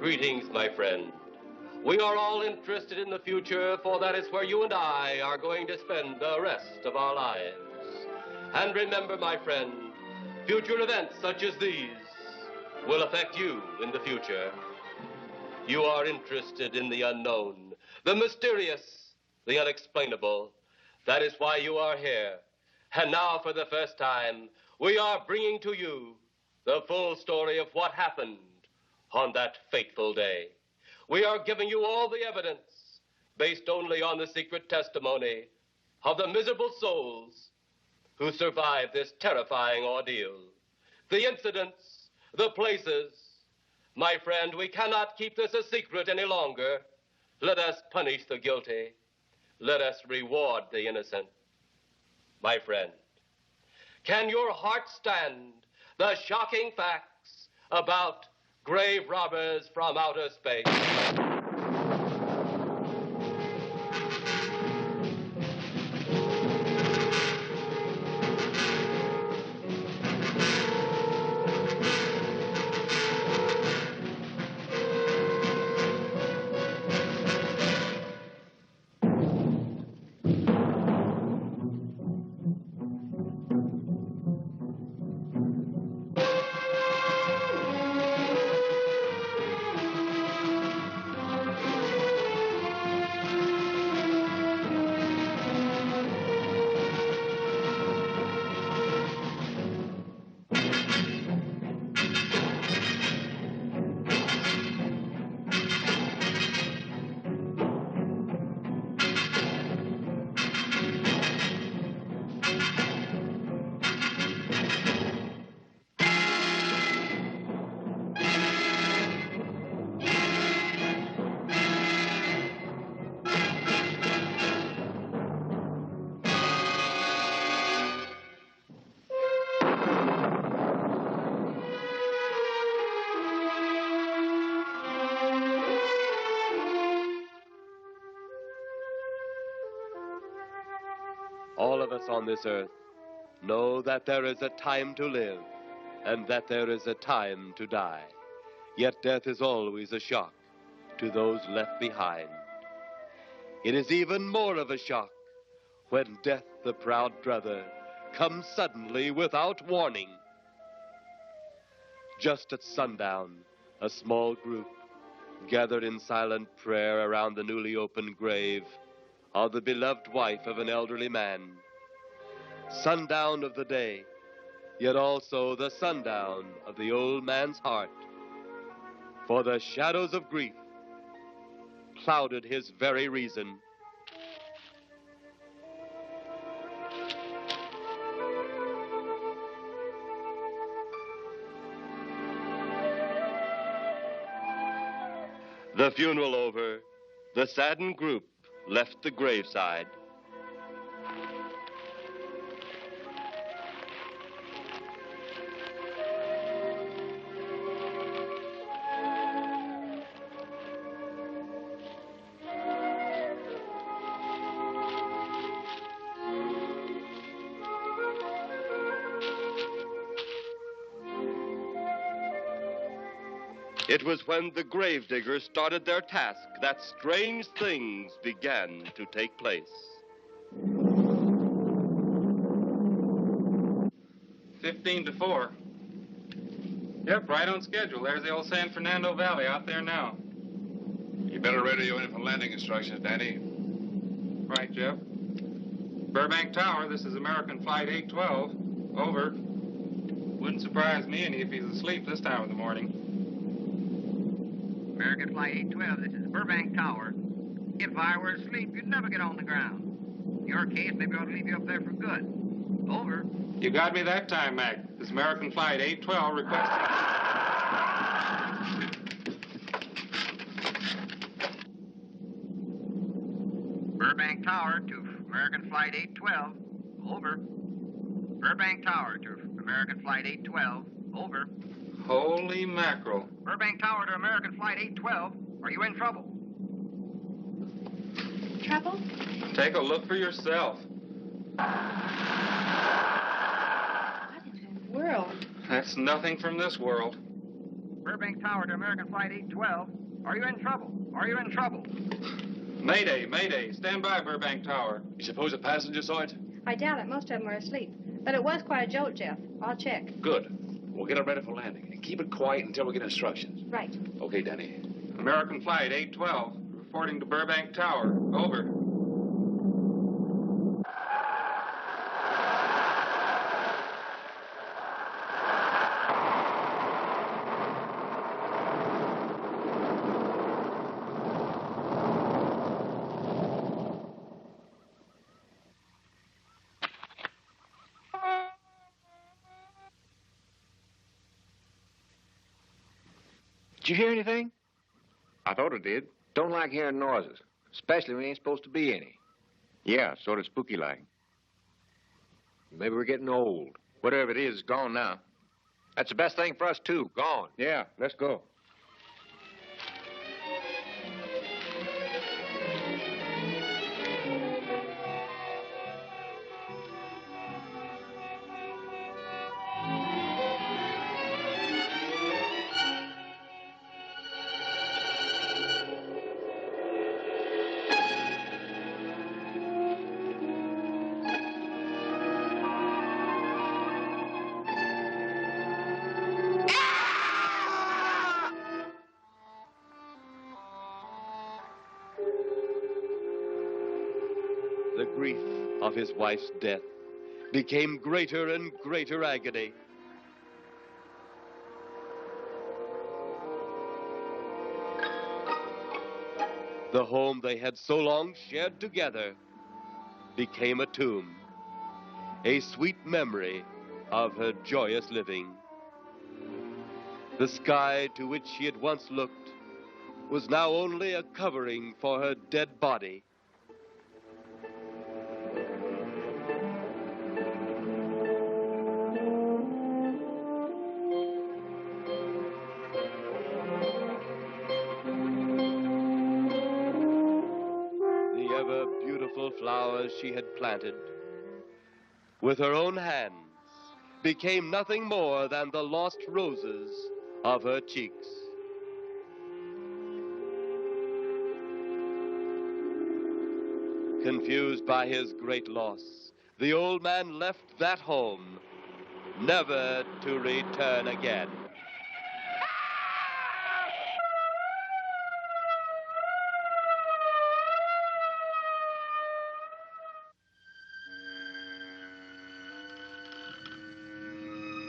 Greetings, my friend. We are all interested in the future, for that is where you and I are going to spend the rest of our lives. And remember, my friend, future events such as these will affect you in the future. You are interested in the unknown, the mysterious, the unexplainable. That is why you are here. And now, for the first time, we are bringing to you the full story of what happened on that fateful day. We are giving you all the evidence based only on the secret testimony of the miserable souls who survived this terrifying ordeal. The incidents, the places. My friend, we cannot keep this a secret any longer. Let us punish the guilty. Let us reward the innocent. My friend, can your heart stand the shocking facts about grave robbers from outer space? All of us on this earth know that there is a time to live and that there is a time to die. Yet death is always a shock to those left behind. It is even more of a shock when death, the proud brother, comes suddenly without warning. Just at sundown, a small group gathered in silent prayer around the newly opened grave of the beloved wife of an elderly man. Sundown of the day, yet also the sundown of the old man's heart. For the shadows of grief clouded his very reason. The funeral over, the saddened group left the graveside. It was when the gravediggers started their task that strange things began to take place. 15 to 4. Yep, right on schedule. There's the old San Fernando Valley out there now. You better radio in for landing instructions, Danny. Right, Jeff. Burbank Tower, this is American Flight 812. Over. Wouldn't surprise me any if he's asleep this time of the morning. American Flight 812, this is Burbank Tower. If I were asleep, you'd never get on the ground. In your case, maybe I ought to leave you up there for good. Over. You got me that time, Mac. This is American Flight 812 requesting... Burbank Tower to American Flight 812. Over. Burbank Tower to American Flight 812. Over. Holy mackerel. Burbank Tower to American Flight 812. Are you in trouble? Trouble? Take a look for yourself. What in the world? That's nothing from this world. Burbank Tower to American Flight 812. Are you in trouble? Are you in trouble? Mayday, mayday. Stand by, Burbank Tower. You suppose a passenger saw it? I doubt it. Most of them are asleep. But it was quite a jolt, Jeff. I'll check. Good. We'll get it ready for landing. And keep it quiet until we get instructions. Right. Okay, Danny. American Flight 812, reporting to Burbank Tower. Over. Did you hear anything? I thought it did. Don't like hearing noises, especially when there ain't supposed to be any. Yeah, sort of spooky-like. Maybe we're getting old. Whatever it is, it's gone now. That's the best thing for us, too. Gone. Yeah, let's go. The grief of his wife's death became greater and greater agony. The home they had so long shared together became a tomb, a sweet memory of her joyous living. The sky to which she had once looked was now only a covering for her dead body. The ever-beautiful flowers she had planted with her own hands became nothing more than the lost roses of her cheeks. Confused by his great loss, the old man left that home, never to return again.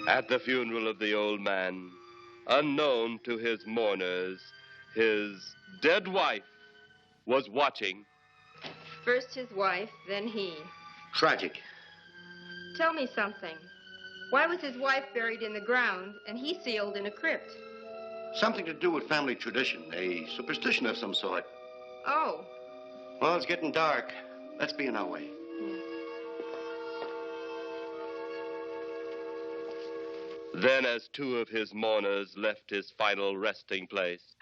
At the funeral of the old man, unknown to his mourners, his dead wife was watching. First his wife, then he. Tragic. Tell me something. Why was his wife buried in the ground and he sealed in a crypt? Something to do with family tradition, a superstition of some sort. Oh. Well, it's getting dark. Let's be on our way. Then, as two of his mourners left his final resting place,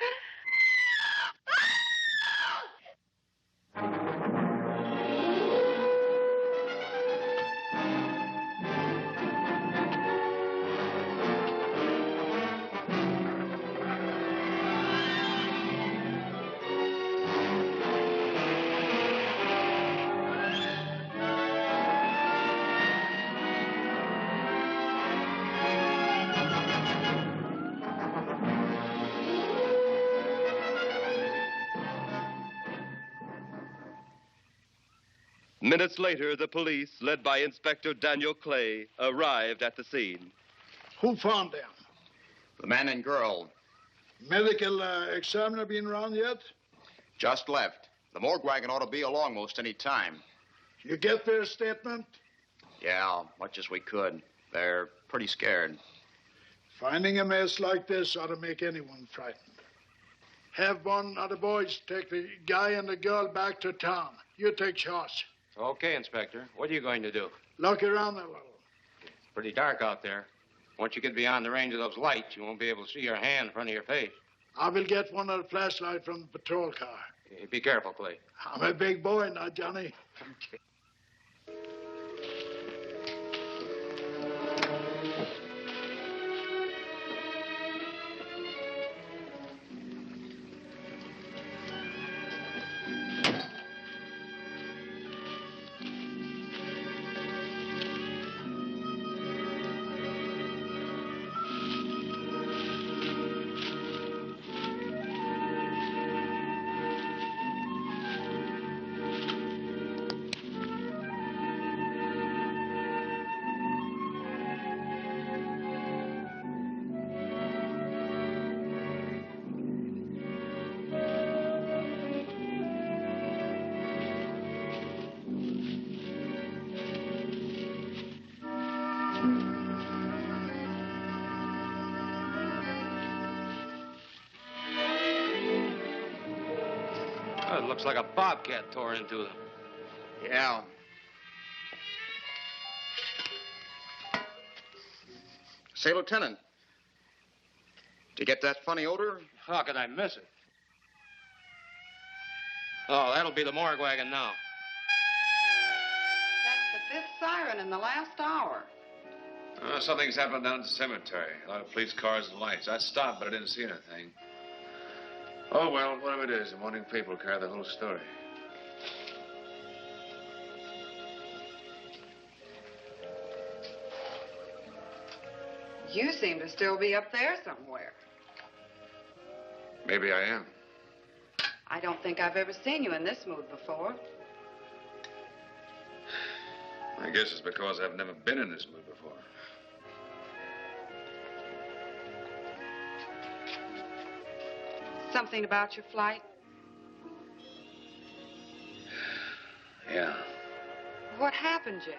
minutes later, the police, led by Inspector Daniel Clay, arrived at the scene. Who found them? The man and girl. Medical examiner been around yet? Just left. The morgue wagon ought to be along most any time. You get their statement? Yeah, much as we could. They're pretty scared. Finding a mess like this ought to make anyone frightened. Have one of the boys take the guy and the girl back to town. You take charge. Okay, Inspector. What are you going to do? Look around a little. It's pretty dark out there. Once you get beyond the range of those lights, you won't be able to see your hand in front of your face. I will get one of the flashlights from the patrol car. Be careful, Clay. I'm a big boy now, Johnny. Okay. looks like a bobcat tore into them. Yeah. Say, Lieutenant, did you get that funny odor? How could I miss it? Oh, that'll be the morgue wagon now. That's the 5th siren in the last hour. Something's happened down at the cemetery. A lot of police cars and lights. I stopped, but I didn't see anything. Oh, well, whatever it is, the morning paper will carry the whole story. You seem to still be up there somewhere. Maybe I am. I don't think I've ever seen you in this mood before. I guess it's because I've never been in this mood before. Something about your flight? Yeah. What happened, Jeff?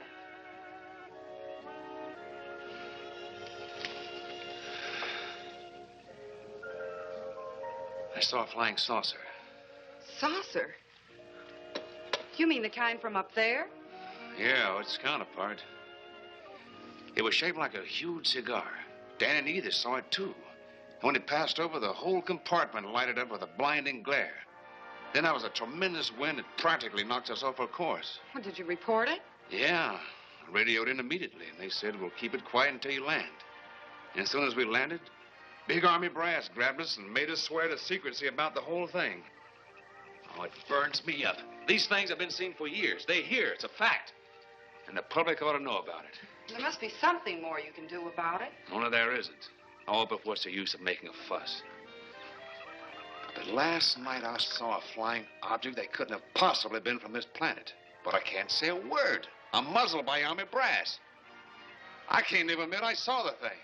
I saw a flying saucer. Saucer? You mean the kind from up there? Yeah, its counterpart. It was shaped like a huge cigar. Dan and Edith saw it, too. When it passed over, the whole compartment lighted up with a blinding glare. Then there was a tremendous wind that practically knocked us off our course. Well, did you report it? Yeah. I radioed in immediately, and they said, we'll keep it quiet until you land. And as soon as we landed, big army brass grabbed us and made us swear to secrecy about the whole thing. Oh, it burns me up. These things have been seen for years. They hear. It's a fact. And the public ought to know about it. There must be something more you can do about it. Only there isn't. Oh, but what's the use of making a fuss? But last night I saw a flying object that couldn't have possibly been from this planet. But I can't say a word. I'm muzzled by army brass. I can't even admit I saw the thing.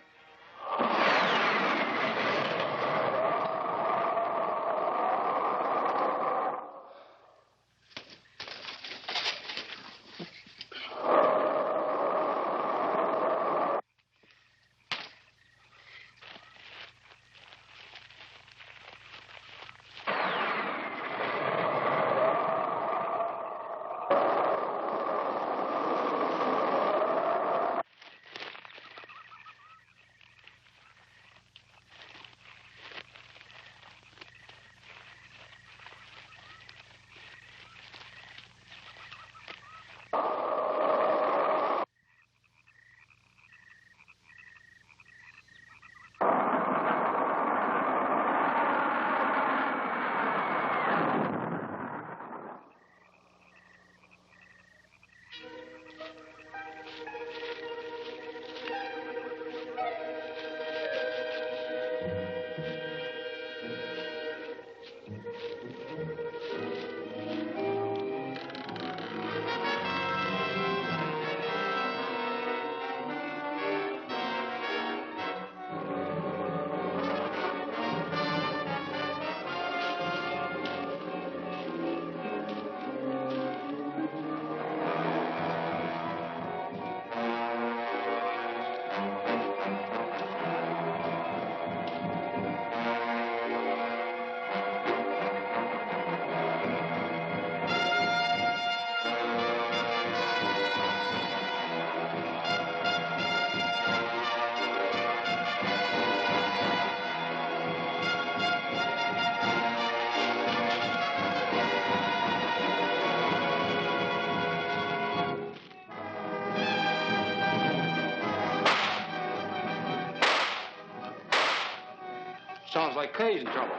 Sounds like Kay's in trouble.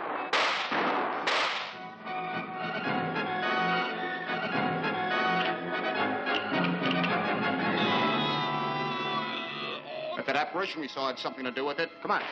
If that apparition we saw had something to do with it, come on.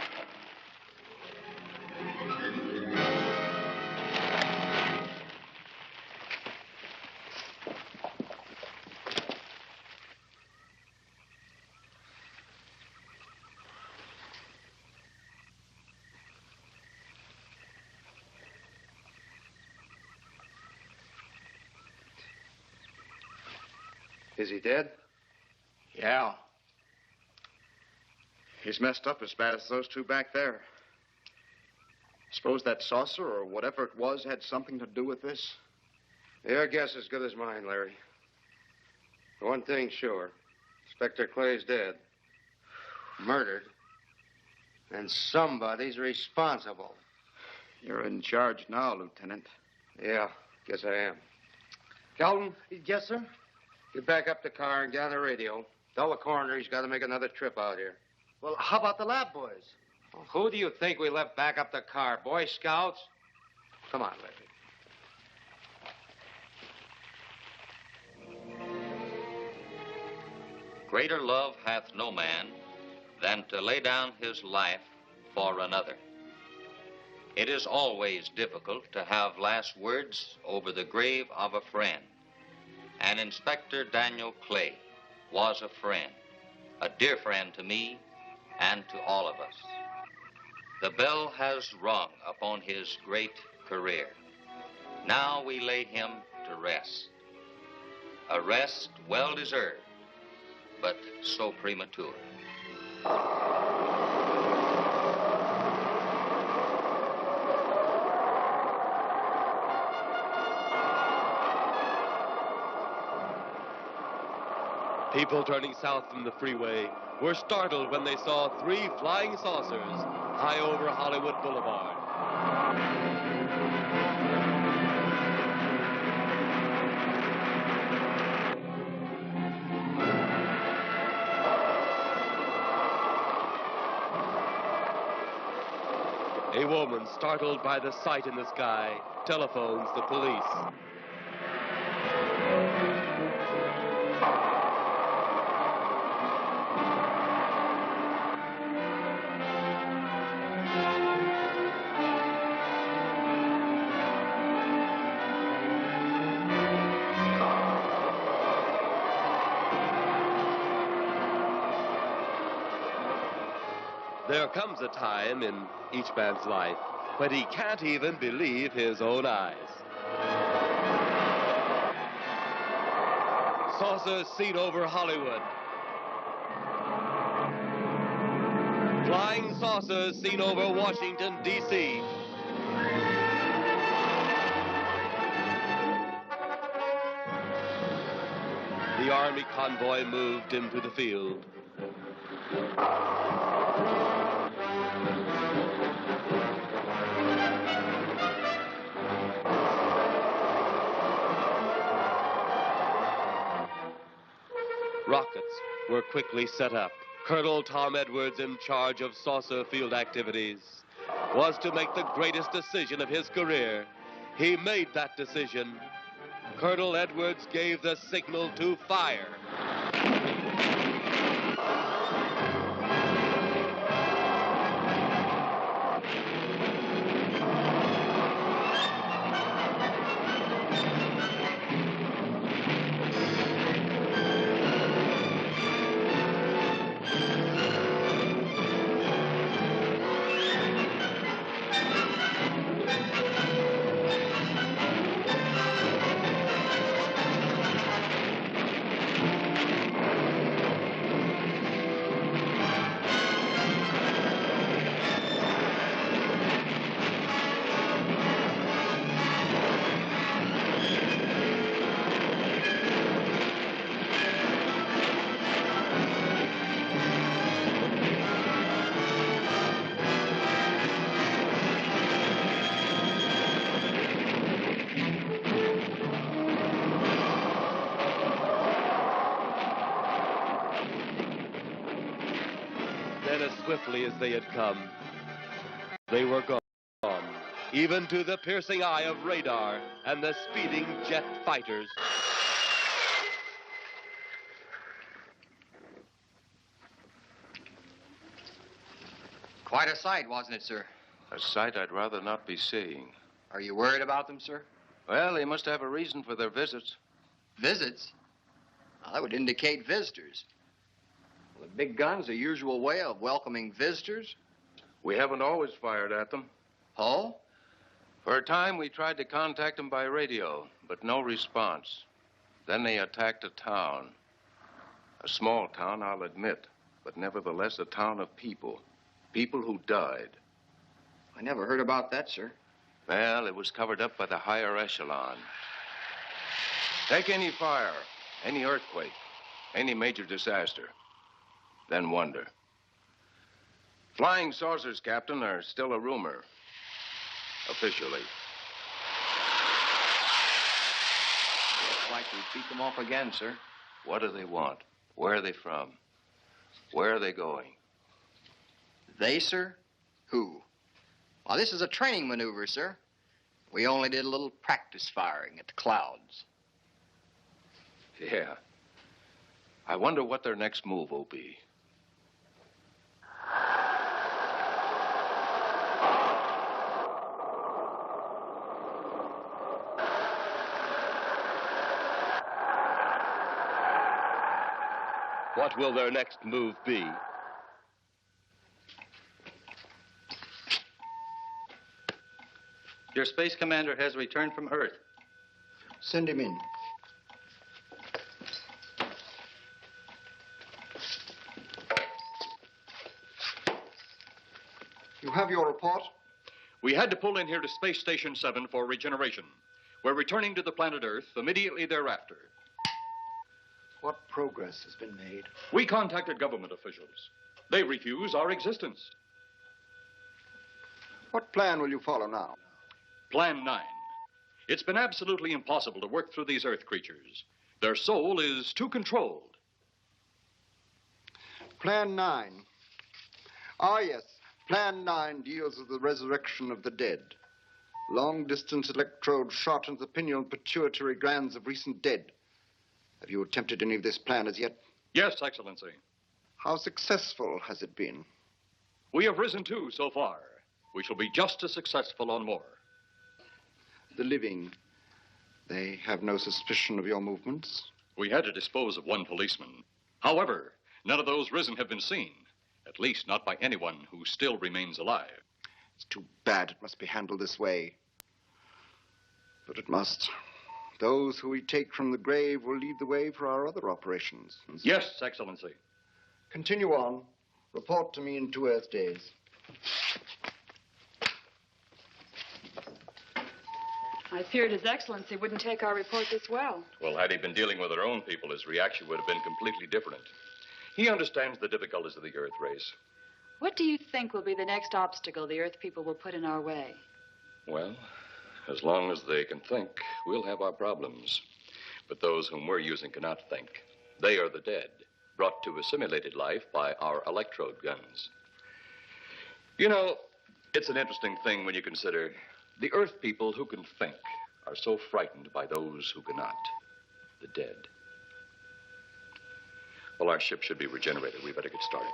Is he dead? Yeah. He's messed up as bad as those two back there. Suppose that saucer or whatever it was had something to do with this? Your guess as good as mine, Larry. One thing's sure. Inspector Clay's dead. Murdered. And somebody's responsible. You're in charge now, Lieutenant. Yeah, guess I am. Calton? Yes, sir? You back up the car and get on the radio. Tell the coroner he's got to make another trip out here. Well, how about the lab boys? Well, who do you think we left back up the car? Boy Scouts? Come on, Larry. Greater love hath no man than to lay down his life for another. It is always difficult to have last words over the grave of a friend. And Inspector Daniel Clay was a friend, a dear friend to me and to all of us. The bell has rung upon his great career. Now we lay him to rest. A rest well deserved, but so premature. People turning south from the freeway were startled when they saw 3 flying saucers high over Hollywood Boulevard. A woman, startled by the sight in the sky, telephones the police. There comes a time in each man's life when he can't even believe his own eyes. Saucers seen over Hollywood. Flying saucers seen over Washington, D.C. The Army convoy moved into the field. Rockets were quickly set up. Colonel Tom Edwards, in charge of saucer field activities, was to make the greatest decision of his career. He made that decision. Colonel Edwards gave the signal to fire. Then, as swiftly as they had come, they were gone, even to the piercing eye of radar and the speeding jet fighters. Quite a sight, wasn't it, sir? A sight I'd rather not be seeing. Are you worried about them, sir? Well, they must have a reason for their visits. Visits? Well, that would indicate visitors. Well, the big gun's the usual way of welcoming visitors. We haven't always fired at them. Oh? For a time, we tried to contact them by radio, but no response. Then they attacked a town. A small town, I'll admit, but nevertheless a town of people. People who died. I never heard about that, sir. Well, it was covered up by the higher echelon. Take any fire, any earthquake, any major disaster, then wonder. Flying saucers, Captain, are still a rumor. Officially. Looks like we beat them off again, sir. What do they want? Where are they from? Where are they going? They, sir? Who? Well, this is a training maneuver, sir. We only did a little practice firing at the clouds. Yeah. I wonder what their next move will be. What will their next move be? Your space commander has returned from Earth. Send him in. You have your report? We had to pull in here to Space Station 7 for regeneration. We're returning to the planet Earth immediately thereafter. What progress has been made? We contacted government officials. They refuse our existence. What plan will you follow now? Plan 9. It's been absolutely impossible to work through these Earth creatures. Their soul is too controlled. Plan 9. Ah, yes. Plan 9 deals with the resurrection of the dead. Long-distance electrode shot into the pineal and pituitary glands of recent dead. Have you attempted any of this plan as yet? Yes, Excellency. How successful has it been? We have risen 2 so far. We shall be just as successful on more. The living, they have no suspicion of your movements? We had to dispose of 1 policeman. However, none of those risen have been seen. At least not by anyone who still remains alive. It's too bad it must be handled this way. But it must. Those who we take from the grave will lead the way for our other operations. Yes, Excellency. Continue on. Report to me in 2 Earth days. I feared His Excellency wouldn't take our report this well. Well, had he been dealing with our own people, his reaction would have been completely different. He understands the difficulties of the Earth race. What do you think will be the next obstacle the Earth people will put in our way? Well, as long as they can think, we'll have our problems. But those whom we're using cannot think. They are the dead, brought to a simulated life by our electrode guns. You know, it's an interesting thing when you consider the Earth people who can think are so frightened by those who cannot, the dead. Well, our ship should be regenerated. We better get started.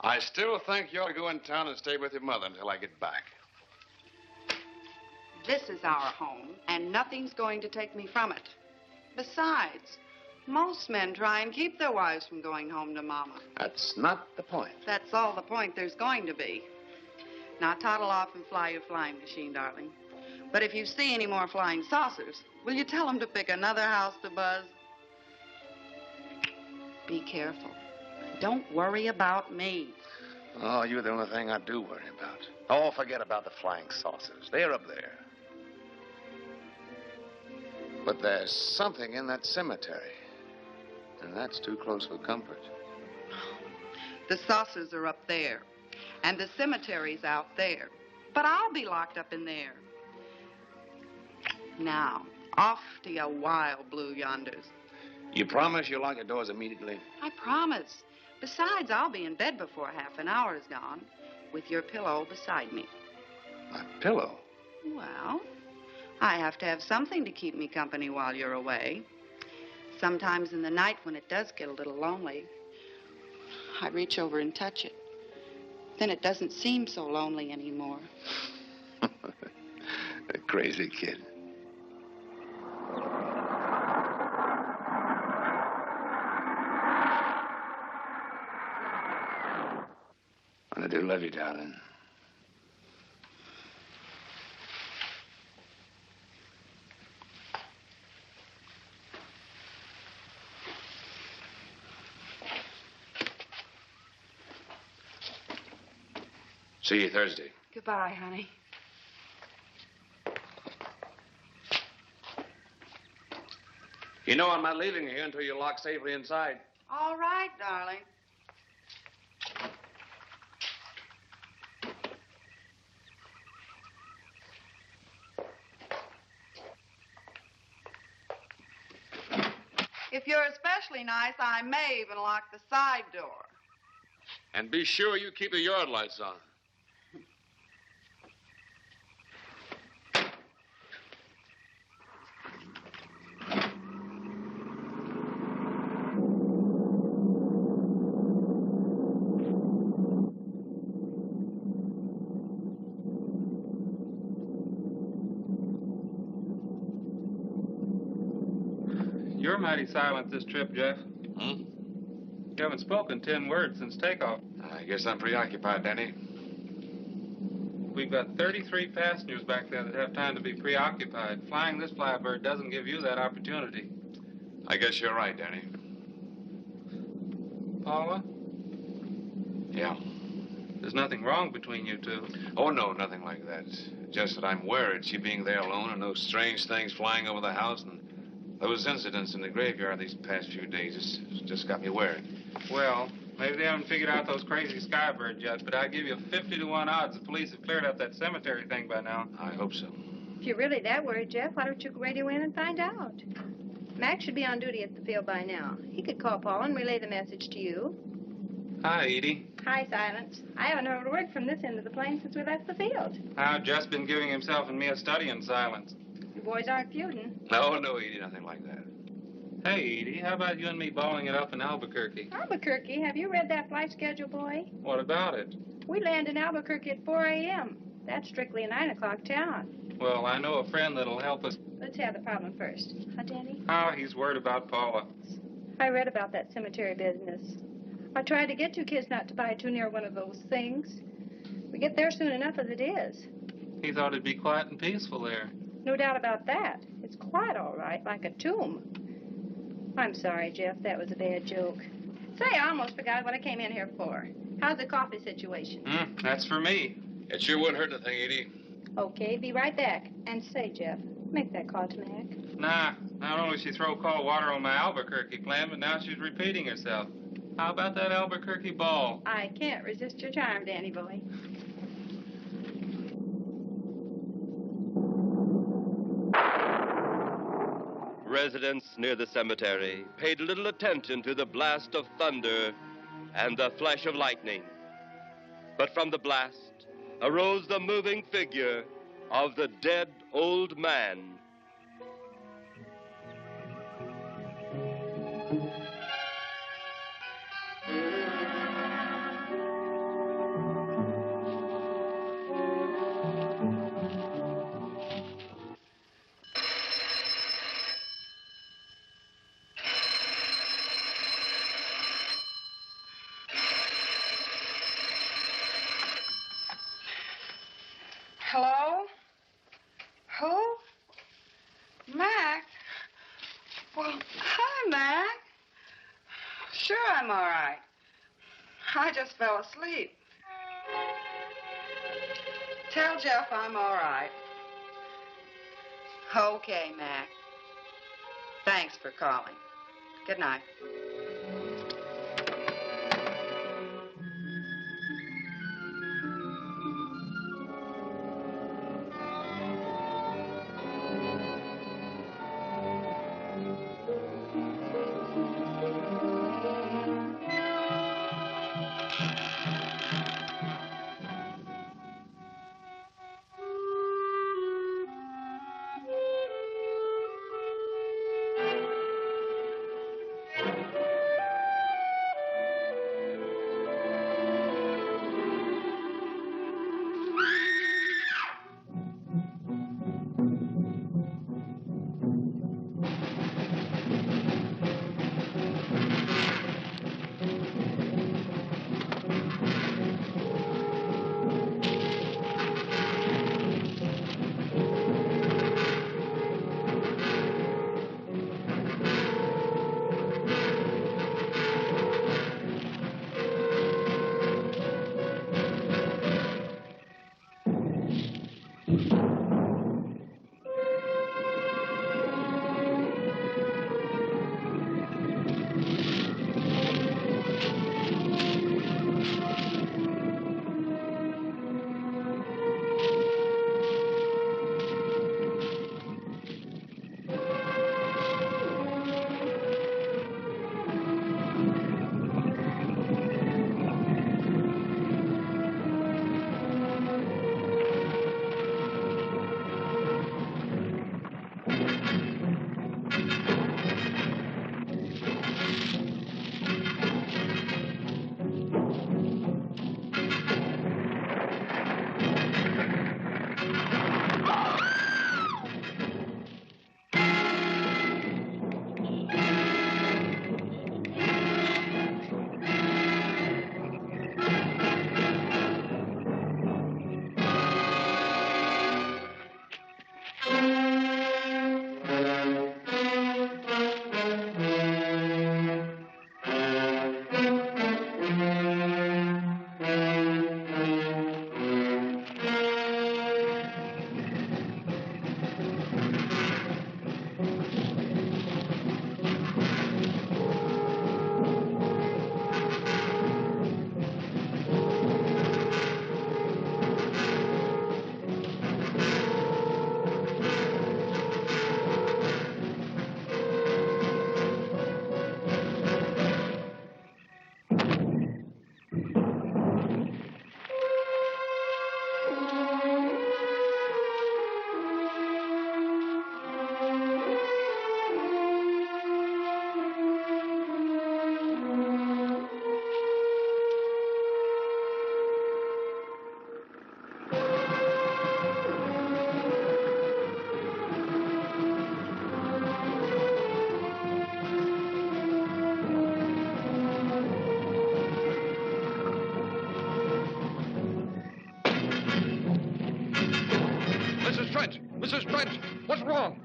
I still think you ought to go in town and stay with your mother until I get back. This is our home, and nothing's going to take me from it. Besides, most men try and keep their wives from going home to Mama. That's not the point. That's all the point there's going to be. Now, toddle off and fly your flying machine, darling. But if you see any more flying saucers, will you tell them to pick another house to buzz? Be careful. Don't worry about me. Oh, you're the only thing I do worry about. Oh, forget about the flying saucers. They're up there. But there's something in that cemetery. And that's too close for comfort. The saucers are up there, and the cemetery's out there. But I'll be locked up in there. Now, off to your wild blue yonders. You promise you'll lock your doors immediately? I promise. Besides, I'll be in bed before half an hour is gone, with your pillow beside me. My pillow? Well, I have to have something to keep me company while you're away. Sometimes in the night when it does get a little lonely, I reach over and touch it. Then it doesn't seem so lonely anymore. A crazy kid. I do love you, darling. See you Thursday. Goodbye, honey. You know I'm not leaving here until you're locked safely inside. All right, darling. If you're especially nice, I may even lock the side door. And be sure you keep the yard lights on. You're mighty silent this trip, Jeff. Hmm? You haven't spoken 10 words since takeoff. I guess I'm preoccupied, Danny. We've got 33 passengers back there that have time to be preoccupied. Flying this flybird doesn't give you that opportunity. I guess you're right, Danny. Paula? Yeah. There's nothing wrong between you two. Oh, no, nothing like that. Just that I'm worried, she being there alone and those strange things flying over the house and those incidents in the graveyard these past few days. It's just got me worried. Well, maybe they haven't figured out those crazy skybirds yet, but I give you 50 to 1 odds the police have cleared up that cemetery thing by now. I hope so. If you're really that worried, Jeff, why don't you radio in and find out? Mac should be on duty at the field by now. He could call Paul and relay the message to you. Hi, Edie. Hi, Silence. I haven't heard a word from this end of the plane since we left the field. I've just been giving himself and me a study in silence. You boys aren't feuding. No, Edie, nothing like that. Hey, Edie, how about you and me balling it up in Albuquerque? Albuquerque? Have you read that flight schedule, boy? What about it? We land in Albuquerque at 4 a.m. That's strictly a 9 o'clock town. Well, I know a friend that'll help us. Let's have the problem first. Huh, Danny? Oh, he's worried about Paula. I read about that cemetery business. I tried to get you kids not to buy too near one of those things. We get there soon enough as it is. He thought it'd be quiet and peaceful there. No doubt about that. It's quite all right, like a tomb. I'm sorry, Jeff. That was a bad joke. Say, I almost forgot what I came in here for. How's the coffee situation? That's for me. It sure wouldn't hurt anything, Edie. Okay, be right back. And say, Jeff, make that call to Mac. Nah, not only she throw cold water on my Albuquerque plan, but now she's repeating herself. How about that Albuquerque ball? I can't resist your charm, Danny boy. Residents near the cemetery paid little attention to the blast of thunder and the flash of lightning. But from the blast arose the moving figure of the dead old man. Hello? Who? Mac? Well, hi, Mac. Sure, I'm all right. I just fell asleep. Tell Jeff I'm all right. Okay, Mac. Thanks for calling. Good night. Mrs. Trent, what's wrong?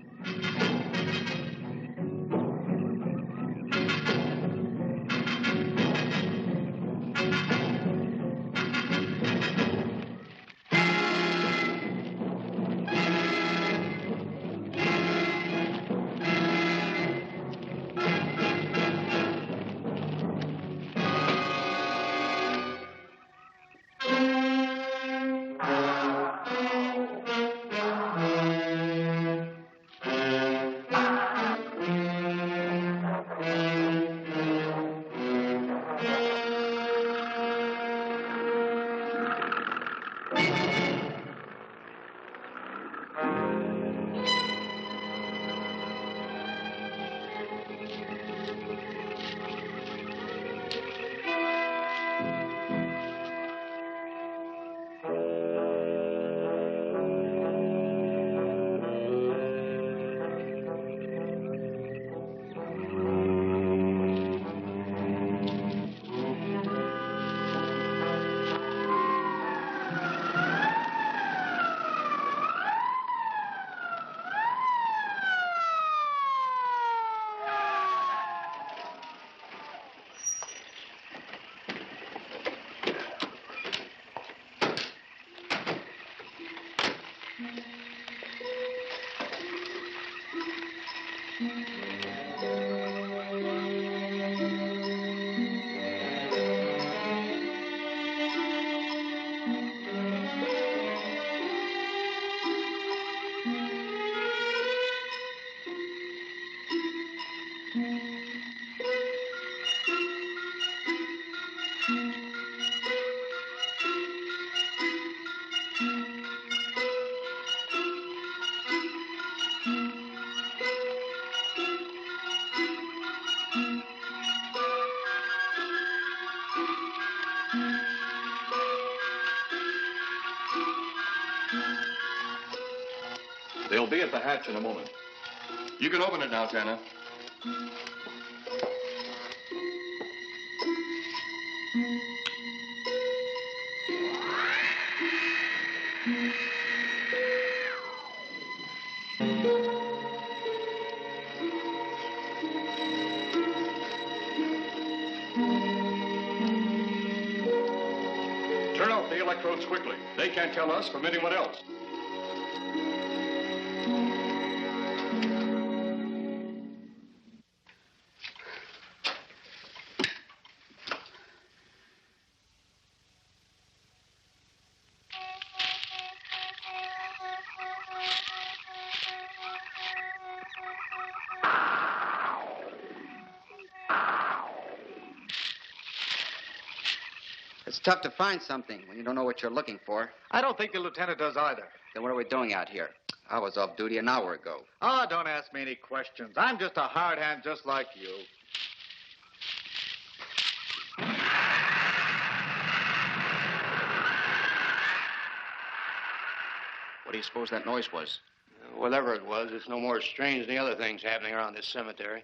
They'll be at the hatch in a moment. You can open it now, Tanner. Turn off the electrodes quickly. They can't tell us from anyone else. It's tough to find something when you don't know what you're looking for. I don't think the lieutenant does either. Then what are we doing out here? I was off duty an hour ago. Oh, don't ask me any questions. I'm just a hard hand just like you. What do you suppose that noise was? Whatever it was, it's no more strange than the other things happening around this cemetery.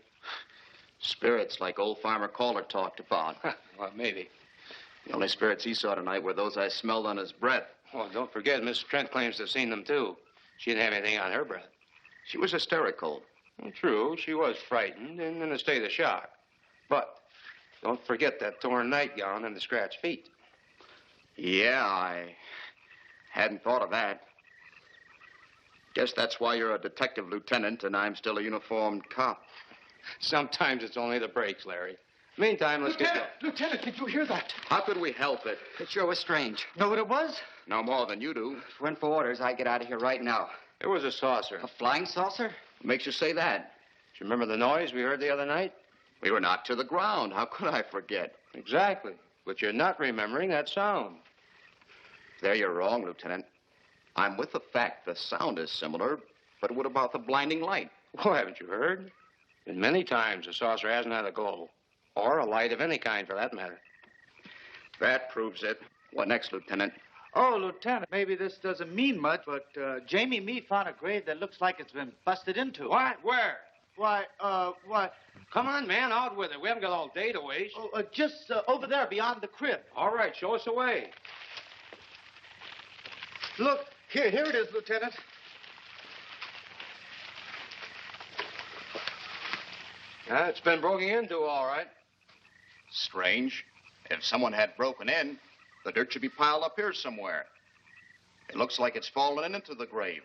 Spirits like old Farmer Caller talked about. Well, maybe. The only spirits he saw tonight were those I smelled on his breath. Well, don't forget, Miss Trent claims to have seen them, too. She didn't have anything on her breath. She was hysterical. Well, true, she was frightened and in a state of shock. But don't forget that torn nightgown and the scratched feet. Yeah, I hadn't thought of that. Guess that's why you're a detective lieutenant and I'm still a uniformed cop. Sometimes it's only the breaks, Larry. Meantime, let's get going. Lieutenant, did you hear that? How could we help it? It sure was strange. Know what it was? No more than you do. If it went for orders, I'd get out of here right now. It was a saucer. A flying saucer? What makes you say that? Do you remember the noise we heard the other night? We were knocked to the ground. How could I forget? Exactly. But you're not remembering that sound. There you're wrong, Lieutenant. I'm with the fact the sound is similar, but what about the blinding light? Well, haven't you heard? And many times the saucer hasn't had a glow. Or a light of any kind, for that matter. That proves it. What next, Lieutenant? Oh, Lieutenant, maybe this doesn't mean much, but Jamie Meade found a grave that looks like it's been busted into. What? Where? Why, what? Come on, man, out with it. We haven't got all day to waste. Oh, just over there beyond the crib. All right, show us the way. Look, here it is, Lieutenant. It's been broken into, all right. Strange. If someone had broken in, the dirt should be piled up here somewhere. It looks like it's fallen into the grave.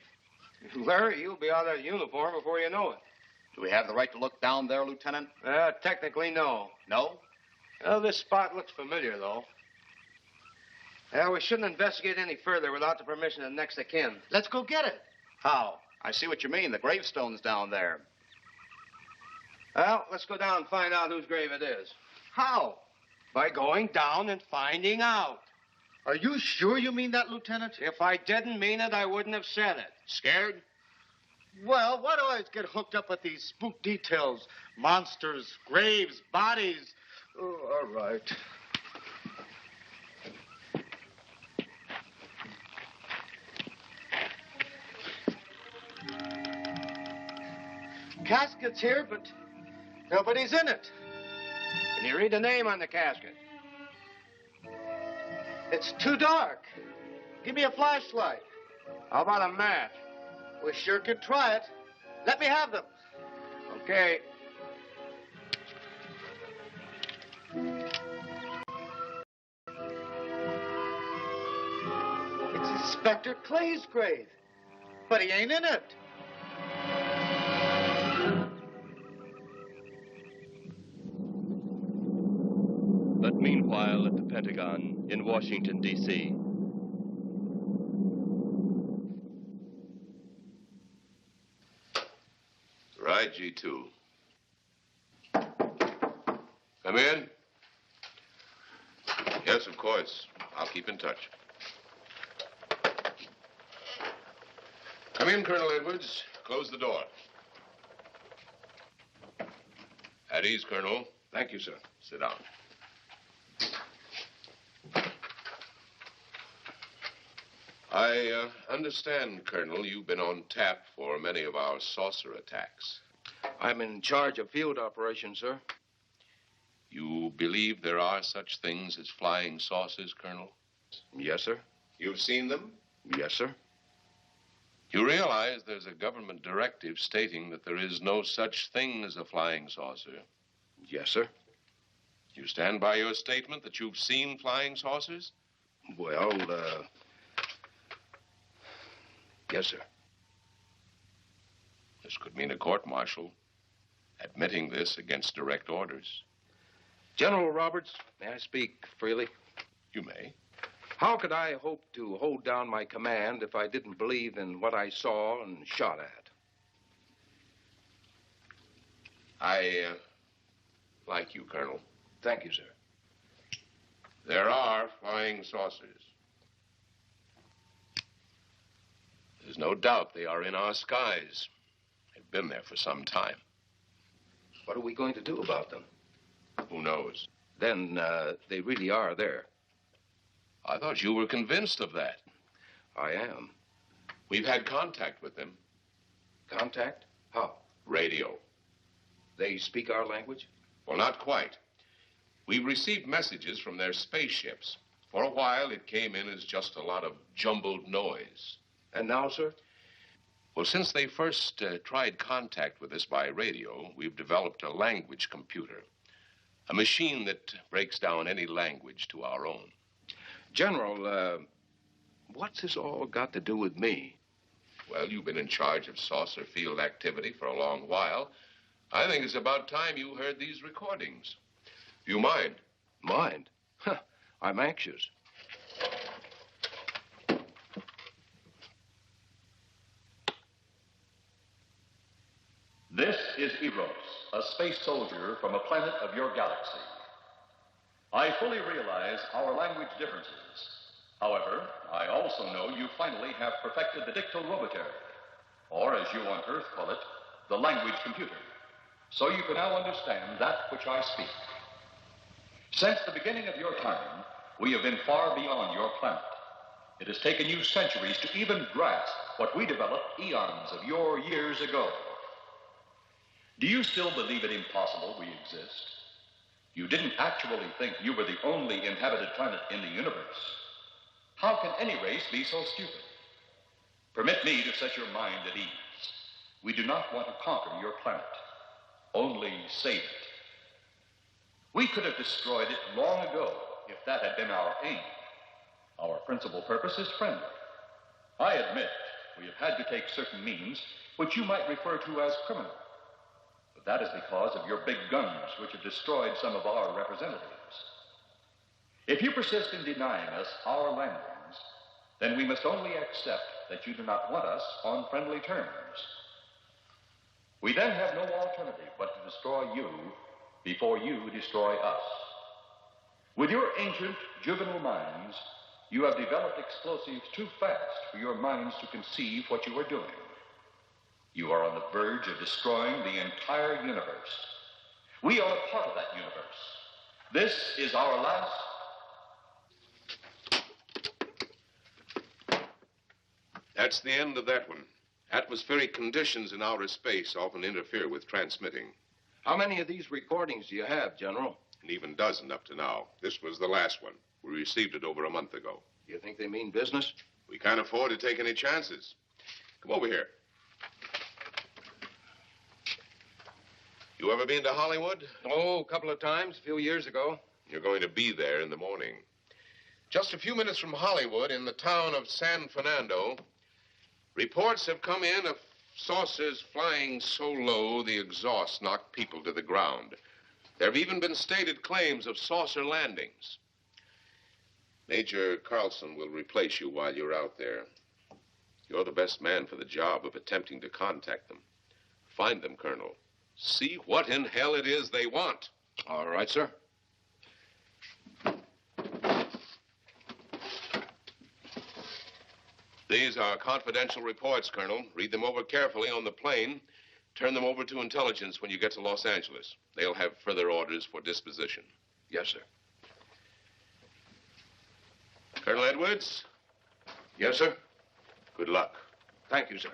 Larry, you'll be out of uniform before you know it. Do we have the right to look down there, Lieutenant? Technically, no. No? Well, this spot looks familiar, though. We shouldn't investigate any further without the permission of next of kin. Let's go get it. How? I see what you mean. The gravestone's down there. Well, let's go down and find out whose grave it is. How? By going down and finding out. Are you sure you mean that, Lieutenant? If I didn't mean it, I wouldn't have said it. Scared? Well, why do I always get hooked up with these spook details? Monsters, graves, bodies. Oh, all right. Casket's here, but nobody's in it. Can you read the name on the casket? It's too dark. Give me a flashlight. How about a match? We sure could try it. Let me have them. Okay. It's Inspector Clay's grave, but he ain't in it. But meanwhile, at the Pentagon in Washington, D.C., Right, G2. Come in. Yes, of course. I'll keep in touch. Come in, Colonel Edwards. Close the door. At ease, Colonel. Thank you, sir. Sit down. I understand, Colonel, you've been on tap for many of our saucer attacks. I'm in charge of field operations, sir. You believe there are such things as flying saucers, Colonel? Yes, sir. You've seen them? Yes, sir. You realize there's a government directive stating that there is no such thing as a flying saucer? Yes, sir. You stand by your statement that you've seen flying saucers? Well, yes, sir. This could mean a court-martial, admitting this against direct orders. General Roberts, may I speak freely? You may. How could I hope to hold down my command if I didn't believe in what I saw and shot at? I like you, Colonel. Thank you, sir. There are flying saucers. There's no doubt they are in our skies. They've been there for some time. What are we going to do about them? Who knows? Then they really are there. I thought you were convinced of that. I am. We've had contact with them. Contact? How? Radio. They speak our language? Well, not quite. We've received messages from their spaceships. For a while, it came in as just a lot of jumbled noise. And now, sir? Well, since they first tried contact with us by radio, we've developed a language computer. A machine that breaks down any language to our own. General, what's this all got to do with me? Well, you've been in charge of saucer field activity for a long while. I think it's about time you heard these recordings. Do you mind? Mind? Huh, I'm anxious. This is Eros, a space soldier from a planet of your galaxy. I fully realize our language differences, However, I also know you finally have perfected the dictoroboter, or as you on Earth call it, the language computer. So you can now understand that which I speak. Since the beginning of your time, we have been far beyond your planet. It has taken you centuries to even grasp what we developed eons of your years ago. Do you still believe it impossible we exist? You didn't actually think you were the only inhabited planet in the universe. How can any race be so stupid? Permit me to set your mind at ease. We do not want to conquer your planet, only save it. We could have destroyed it long ago if that had been our aim. Our principal purpose is friendly. I admit we have had to take certain means which you might refer to as criminal. But that is because of your big guns, which have destroyed some of our representatives. If you persist in denying us our landings, then we must only accept that you do not want us on friendly terms. We then have no alternative but to destroy you before you destroy us. With your ancient, juvenile minds, you have developed explosives too fast for your minds to conceive what you are doing. You are on the verge of destroying the entire universe. We are a part of that universe. This is our last... That's the end of that one. Atmospheric conditions in outer space often interfere with transmitting. How many of these recordings do you have, General? An even dozen up to now. This was the last one. We received it over a month ago. You think they mean business? We can't afford to take any chances. Come over here. You ever been to Hollywood? Oh, a couple of times, a few years ago. You're going to be there in the morning. Just a few minutes from Hollywood, in the town of San Fernando, reports have come in of saucers flying so low the exhaust knocked people to the ground. There have even been stated claims of saucer landings. Major Carlson will replace you while you're out there. You're the best man for the job of attempting to contact them. Find them, Colonel. See what in hell it is they want. All right, sir. These are confidential reports, Colonel. Read them over carefully on the plane. Turn them over to intelligence when you get to Los Angeles. They'll have further orders for disposition. Yes, sir. Colonel Edwards? Yes, sir. Good luck. Thank you, sir.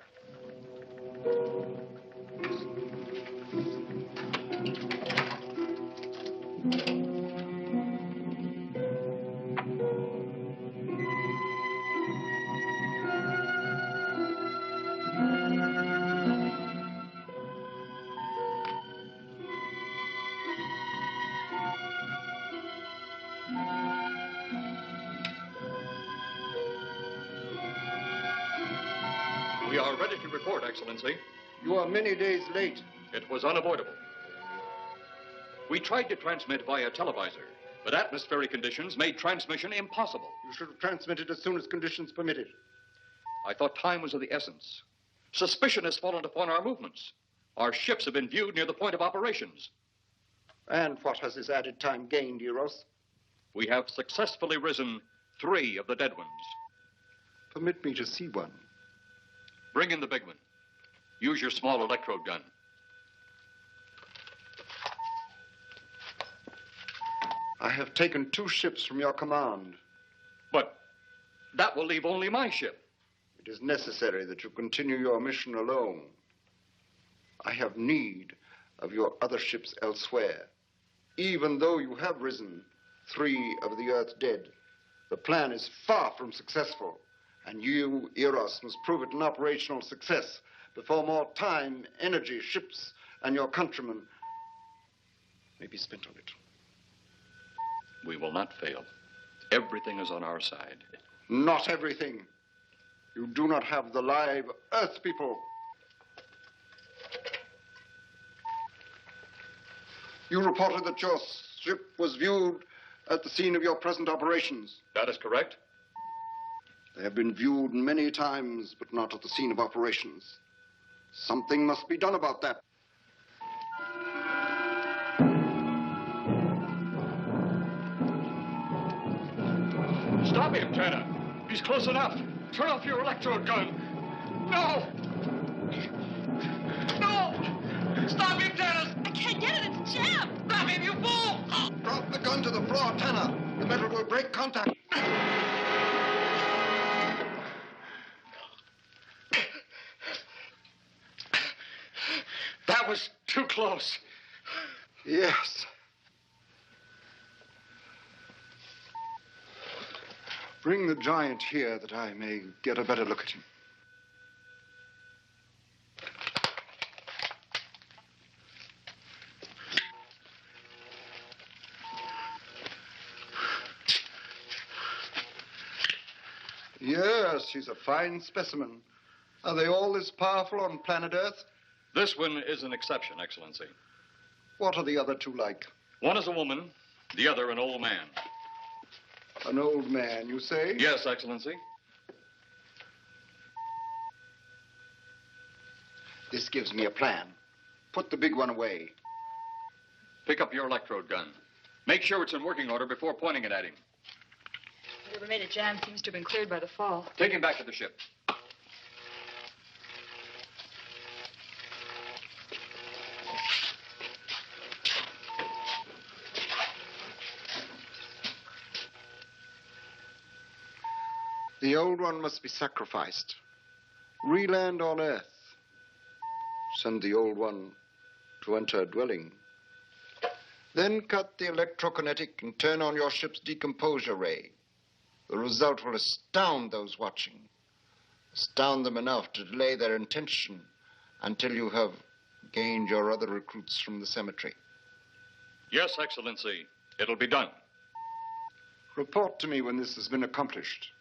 We are ready to report, Excellency. You are many days late. It was unavoidable. We tried to transmit via televisor, but atmospheric conditions made transmission impossible. You should have transmitted as soon as conditions permitted. I thought time was of the essence. Suspicion has fallen upon our movements. Our ships have been viewed near the point of operations. And what has this added time gained, Eros? We have successfully risen 3 of the dead ones. Permit me to see one. Bring in the big one. Use your small electrode gun. I have taken 2 ships from your command. But that will leave only my ship. It is necessary that you continue your mission alone. I have need of your other ships elsewhere. Even though you have risen 3 of the Earth's dead, the plan is far from successful. And you, Eros, must prove it an operational success before more time, energy, ships, and your countrymen may be spent on it. We will not fail. Everything is on our side. Not everything. You do not have the live Earth people. You reported that your ship was viewed at the scene of your present operations. That is correct. They have been viewed many times, but not at the scene of operations. Something must be done about that. Stop him, Turner. He's close enough. Turn off your electrode gun. No! No! Stop him, Dennis! I can't get it. It's jammed. Grab him, you fool! Drop the gun to the floor, Tanner. The metal will break contact. That was too close. Yes. Bring the giant here that I may get a better look at him. Yes, he's a fine specimen. Are they all this powerful on planet Earth? This one is an exception, Excellency. What are the other two like? One is a woman, the other an old man. An old man, you say? Yes, Excellency. This gives me a plan. Put the big one away. Pick up your electrode gun. Make sure it's in working order before pointing it at him. Whatever made it jam seems to have been cleared by the fall. Take him back to the ship. The old one must be sacrificed. Re-land on Earth. Send the old one to enter a dwelling. Then cut the electrokinetic and turn on your ship's decomposure ray. The result will astound those watching. Astound them enough to delay their intention until you have gained your other recruits from the cemetery. Yes, Excellency. It'll be done. Report to me when this has been accomplished.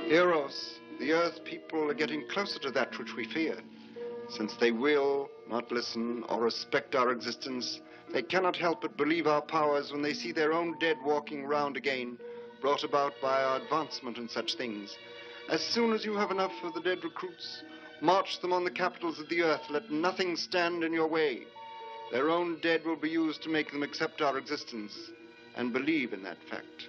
Eros, the Earth people are getting closer to that which we fear. Since they will not listen or respect our existence, they cannot help but believe our powers when they see their own dead walking round again, brought about by our advancement and such things. As soon as you have enough of the dead recruits, march them on the capitals of the Earth. Let nothing stand in your way. Their own dead will be used to make them accept our existence and believe in that fact.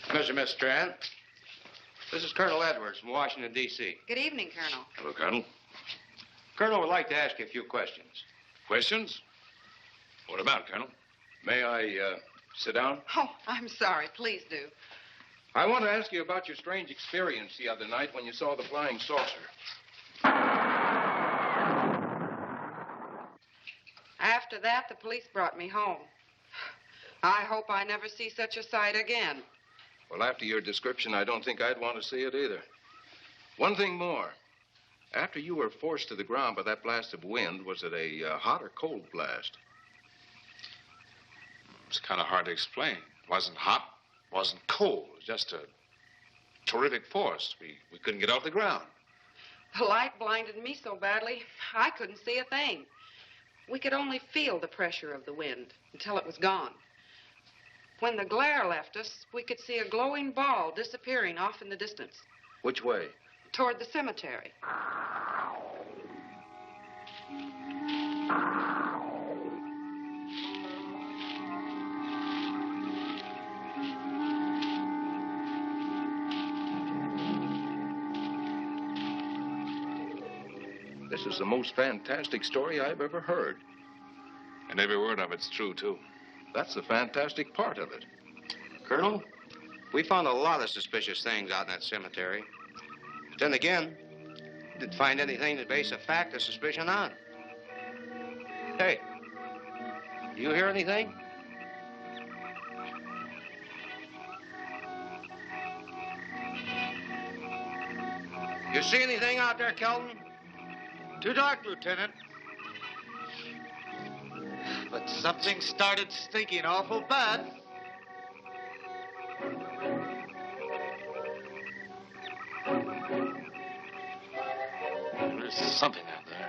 Mr. Miss Strand, this is Colonel Edwards from Washington, D.C. Good evening, Colonel. Hello, Colonel. Colonel would like to ask you a few questions. Questions? What about, Colonel? May I sit down? Oh, I'm sorry. Please do. I want to ask you about your strange experience the other night when you saw the flying saucer. After that, the police brought me home. I hope I never see such a sight again. Well, after your description, I don't think I'd want to see it either. One thing more. After you were forced to the ground by that blast of wind, was it a hot or cold blast? It's kind of hard to explain. It wasn't hot, wasn't cold. It was just a terrific force. We couldn't get off the ground. The light blinded me so badly, I couldn't see a thing. We could only feel the pressure of the wind until it was gone. When the glare left us, we could see a glowing ball disappearing off in the distance. Which way? Toward the cemetery. This is the most fantastic story I've ever heard. And every word of it's true, too. That's the fantastic part of it. Colonel, we found a lot of suspicious things out in that cemetery. But then again, didn't find anything to base a fact or suspicion on. Hey, do you hear anything? You see anything out there, Kelton? Too dark, Lieutenant. But something started stinking awful bad. There's something out there.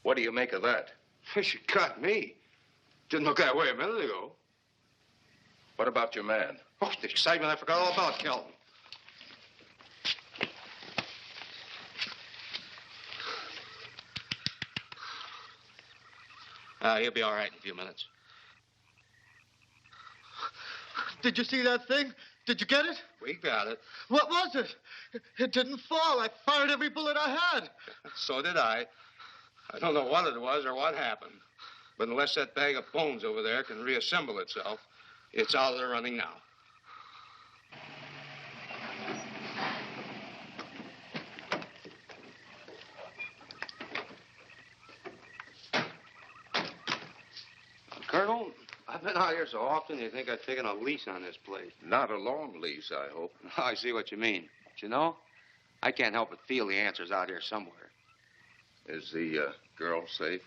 What do you make of that? She got me. Didn't look that way a minute ago. What about your man? Oh, the excitement I forgot all about, Kelton. He'll be all right in a few minutes. Did you see that thing? Did you get it? We got it. What was it? It didn't fall. I fired every bullet I had. So did I. I don't know what it was or what happened. But unless that bag of bones over there can reassemble itself, it's out of the running now. Colonel, I've been out here so often, you think I've taken a lease on this place. Not a long lease, I hope. I see what you mean. But you know, I can't help but feel the answer's out here somewhere. Is the girl safe?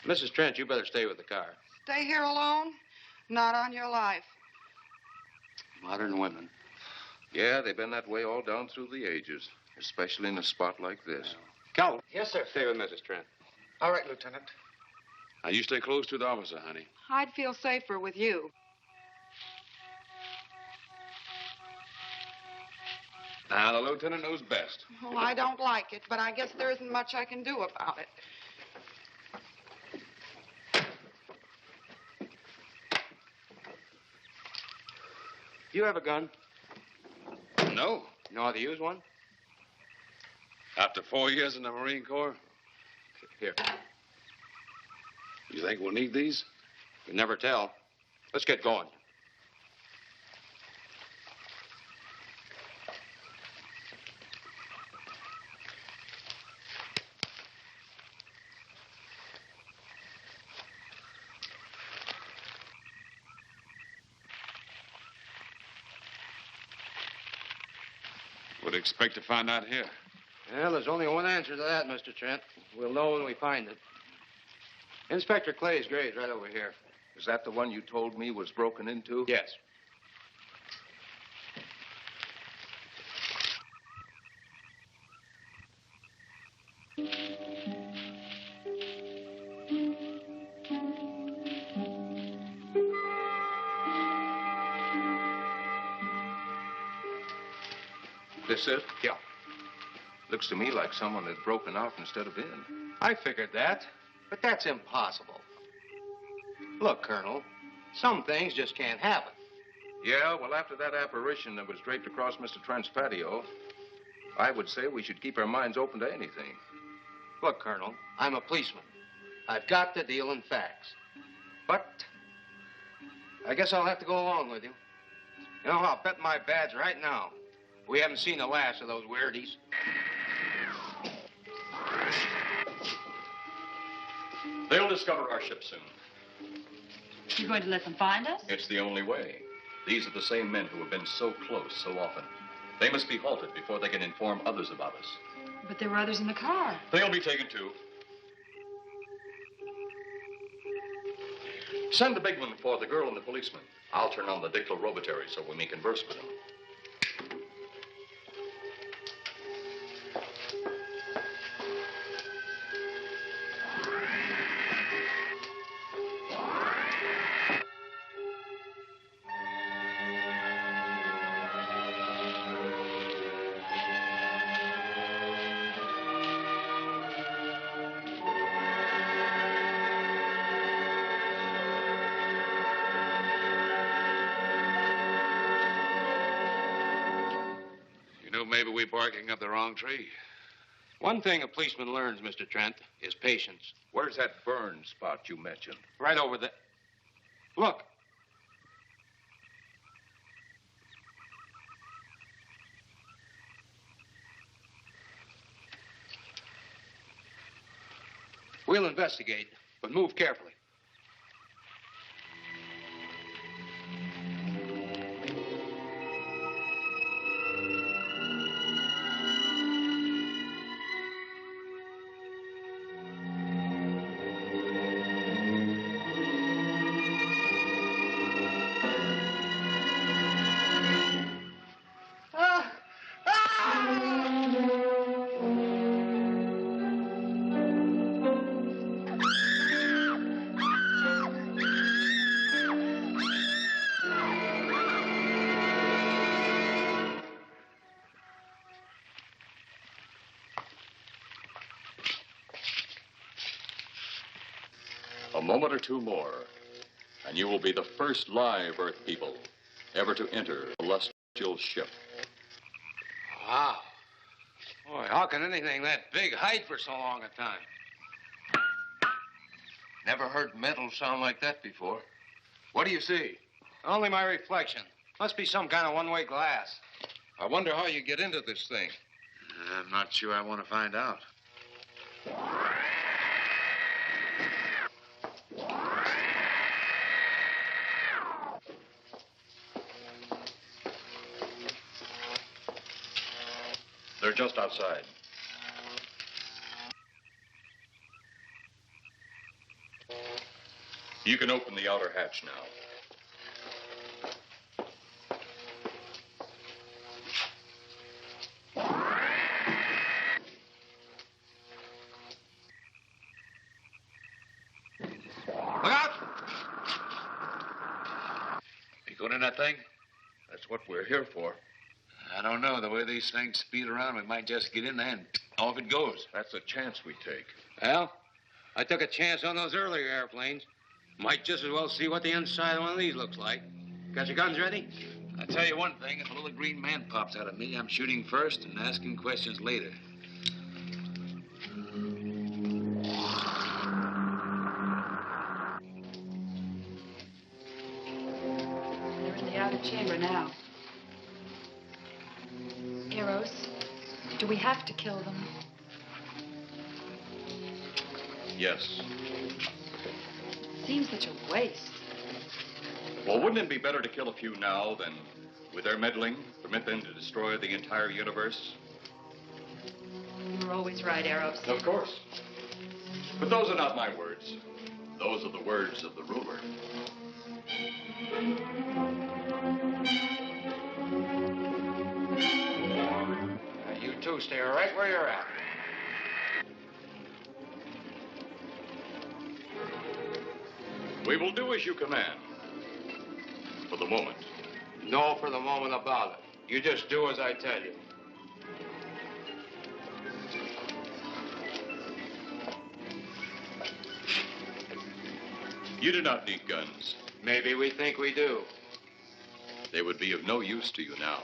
Mrs. Trent, you better stay with the car. Stay here alone? Not on your life. Modern women. Yeah, they've been that way all down through the ages, especially in a spot like this. Calvin. Yes, sir. Stay with Mrs. Trent. All right, Lieutenant. Now, you stay close to the officer, honey. I'd feel safer with you. Now, the lieutenant knows best. Well, I don't like it, but I guess there isn't much I can do about it. Do you have a gun? No. You know how to use one? After 4 years in the Marine Corps? Here. You think we'll need these? You never tell. Let's get going. What do you expect to find out here? Well, there's only one answer to that, Mr. Trent. We'll know when we find it. Inspector Clay's grave's right over here. Is that the one you told me was broken into? Yes. This it? Yeah. Looks to me like someone had broken out instead of in. I figured that, but that's impossible. Look, Colonel, some things just can't happen. Yeah, well, after that apparition that was draped across Mr. Trent's patio, I would say we should keep our minds open to anything. Look, Colonel, I'm a policeman. I've got to deal in facts. But I guess I'll have to go along with you. You know, I'll bet my badge right now we haven't seen the last of those weirdies. They'll discover our ship soon. You're going to let them find us? It's the only way. These are the same men who have been so close so often. They must be halted before they can inform others about us. But there were others in the car. They'll be taken too. Send the big one for the girl and the policeman. I'll turn on the dictal robotary so we may converse with them. Maybe we're barking up the wrong tree. One thing a policeman learns, Mr. Trent, is patience. Where's that burn spot you mentioned? Right over there. Look. We'll investigate, but move carefully. A moment or two more, and you will be the first live Earth people ever to enter a celestial ship. Wow. Boy, how can anything that big hide for so long a time? Never heard metal sound like that before. What do you see? Only my reflection. Must be some kind of one-way glass. I wonder how you get into this thing. I'm not sure I want to find out. They're just outside. You can open the outer hatch now. Look out! You going in that thing? That's what we're here for. I don't know. The way these things speed around, we might just get in there and off it goes. That's a chance we take. Well, I took a chance on those earlier airplanes. Might just as well see what the inside of one of these looks like. Got your guns ready? I'll tell you one thing. If a little green man pops out of me, I'm shooting first and asking questions later. They're in the outer chamber now. Eros, do we have to kill them? Yes. Seems such a waste. Well, wouldn't it be better to kill a few now than, with their meddling, permit them to destroy the entire universe? You're always right, Eros. Of course. But those are not my words. Those are the words of the ruler. You two stay right where you're at. We will do as you command. For the moment. No for the moment about it. You just do as I tell you. You do not need guns. Maybe we think we do. They would be of no use to you now.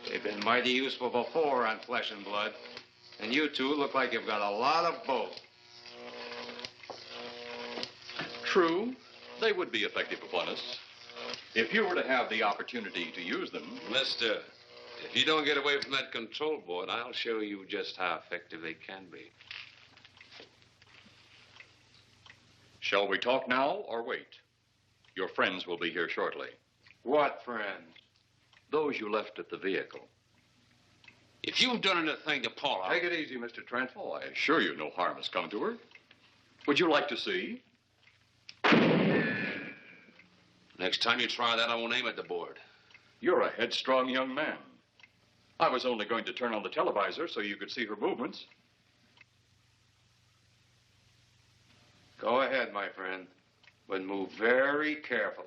They've been mighty useful before on flesh and blood. And you two look like you've got a lot of both. True. They would be effective upon us. If you were to have the opportunity to use them. Mister, if you don't get away from that control board, I'll show you just how effective they can be. Shall we talk now or wait? Your friends will be here shortly. What friends? Those you left at the vehicle. If you've done anything to Paula... Take it easy, Mr. Trent. Oh, I assure you no harm has come to her. Would you like to see? Next time you try that, I won't aim at the board. You're a headstrong young man. I was only going to turn on the televisor so you could see her movements. Go ahead, my friend, but move very carefully.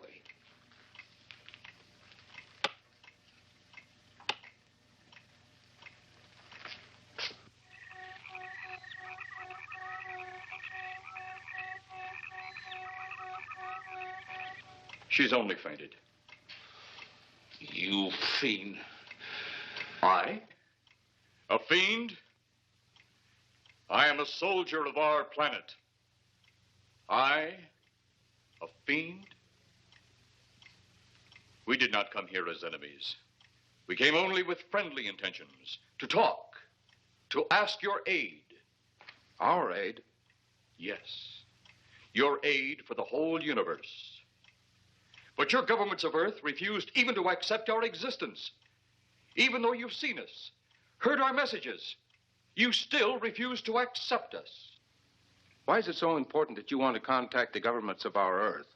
She's only fainted. You fiend. I? A fiend? I am a soldier of our planet. I? A fiend? We did not come here as enemies. We came only with friendly intentions, to talk, to ask your aid. Our aid? Yes, your aid for the whole universe. But your governments of Earth refused even to accept our existence. Even though you've seen us, heard our messages, you still refuse to accept us. Why is it so important that you want to contact the governments of our Earth?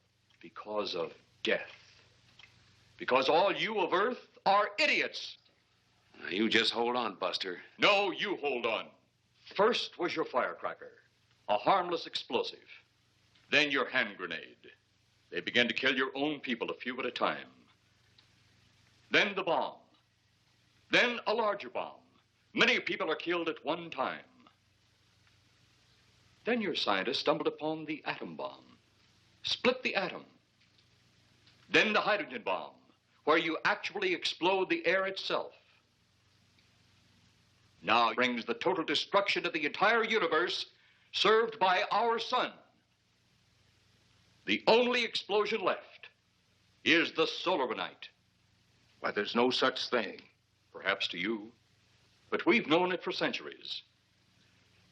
Because of death. Because all you of Earth are idiots. Now, you just hold on, Buster. No, you hold on. First was your firecracker, a harmless explosive. Then your hand grenade. They began to kill your own people a few at a time. Then the bomb. Then a larger bomb. Many people are killed at one time. Then your scientists stumbled upon the atom bomb. Split the atom. Then the hydrogen bomb, where you actually explode the air itself. Now brings the total destruction of the entire universe served by our sun. The only explosion left is the solobonite. Why, there's no such thing. Perhaps to you, but we've known it for centuries.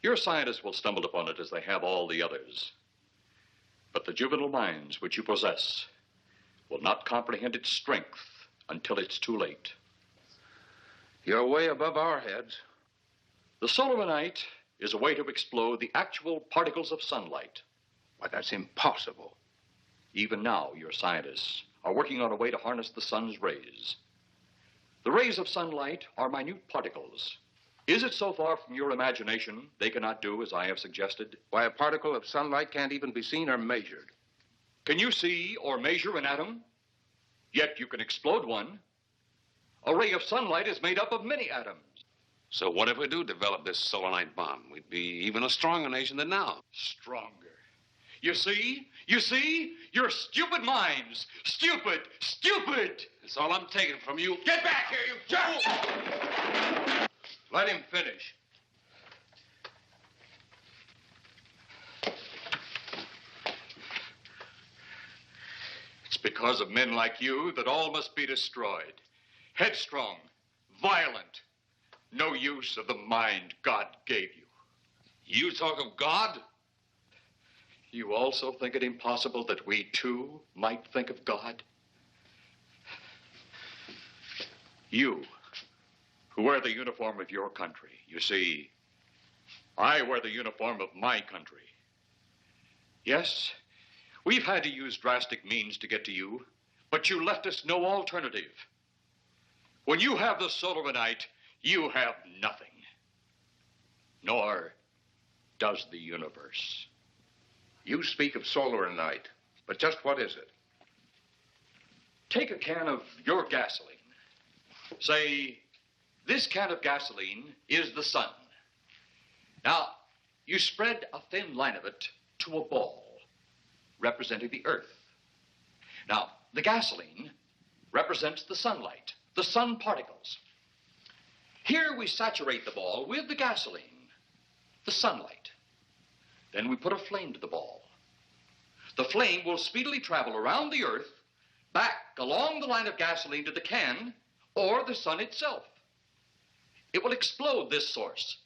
Your scientists will stumble upon it as they have all the others. But the juvenile minds which you possess will not comprehend its strength until it's too late. You're way above our heads. The solobonite is a way to explode the actual particles of sunlight. Why, that's impossible. Even now, your scientists are working on a way to harness the sun's rays. The rays of sunlight are minute particles. Is it so far from your imagination they cannot do as I have suggested? Why, a particle of sunlight can't even be seen or measured. Can you see or measure an atom? Yet you can explode one. A ray of sunlight is made up of many atoms. So what if we do develop this solonite bomb? We'd be even a stronger nation than now. Stronger. You see? You see? Your stupid minds. Stupid. Stupid. That's all I'm taking from you. Get back here, you fool! Let him finish. It's because of men like you that all must be destroyed. Headstrong, violent, no use of the mind God gave you. You talk of God? You also think it impossible that we, too, might think of God? You, who wear the uniform of your country. You see, I wear the uniform of my country. Yes, we've had to use drastic means to get to you, but you left us no alternative. When you have the solobonite, you have nothing. Nor does the universe. You speak of solobonite, but just what is it? Take a can of your gasoline. Say, this can of gasoline is the sun. Now, you spread a thin line of it to a ball, representing the earth. Now, the gasoline represents the sunlight, the sun particles. Here we saturate the ball with the gasoline, the sunlight. Then we put a flame to the ball. The flame will speedily travel around the earth, back along the line of gasoline to the can, or the sun itself. It will explode this source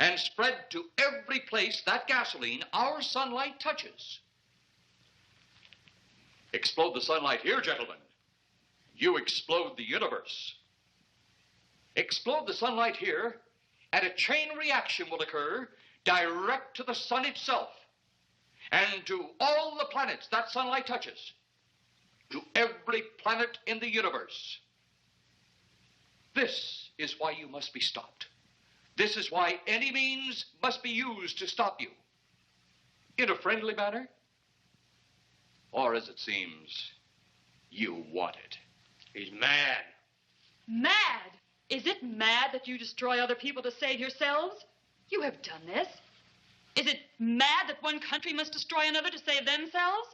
and spread to every place that gasoline, our sunlight, touches. Explode the sunlight here, gentlemen. You explode the universe. Explode the sunlight here, and a chain reaction will occur direct to the sun itself and to all the planets that sunlight touches, to every planet in the universe. This is why you must be stopped. This is why any means must be used to stop you. In a friendly manner, or as it seems, you want it. He's mad. Mad? Is it mad that you destroy other people to save yourselves? You have done this. Is it mad that one country must destroy another to save themselves?